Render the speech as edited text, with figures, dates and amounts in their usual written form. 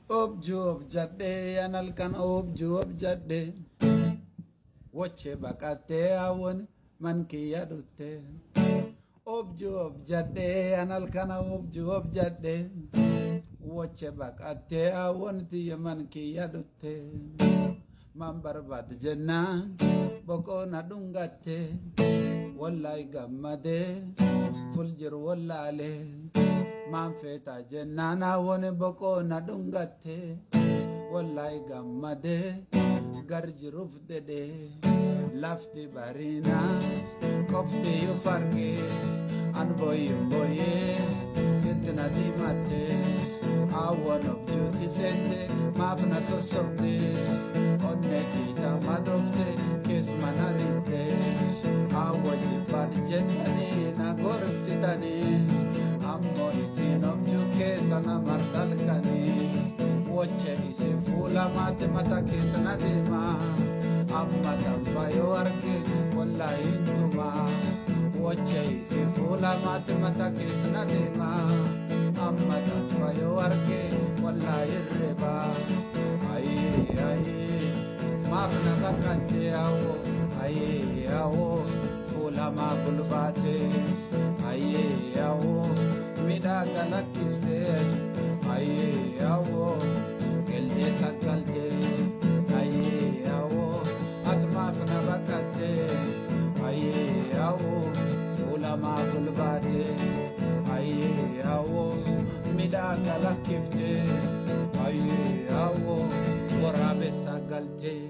Objuuf jadhee an halkan objuuf jadhee wachee baqattee hawwan man kiyya dhuttee. Objuuf jadhee an halkan objuuf jadhee wachee baqattee hawwan tiyya man kiyya dhuttee. Man barbaad jennaan boqoo na dhungattee wallaahi gammadee ful jiru wallaalee. Man feeta jennaan hawwan boqoo na dhungattee wallaahi gammadee gar jiruuf dedhee lafti bariinaa qofti yoo fargee an booyyeen booyyee ilti na diimattee hawwan objuutti seente maaf na sossobdee onne tiita madofte keessuma na riittee hawwa jibbaad jettanii na gorsitanii ammoo isin objuu keessa na martalkanii wachee isin fuula maate mata keessa na deemaa amma danfa yoo arge wallaahi hin tumaa wachee isin fuula maate mata keessa na deemaa amma danfa yoo arge wallaahi hirrebaa ayee ayee maaf na kakkattee hawwo ayee hawwo fuula maa gulbaatee ayee hawwo midhaga lakkistee ayee hawwo geltee sakkaltee ayee hawwo ati maaf na bakkattee ayee hawwo fuula maa gulbaatee ayee hawwo midhaga lakkiftee ayee hawwo waraabessa galtee.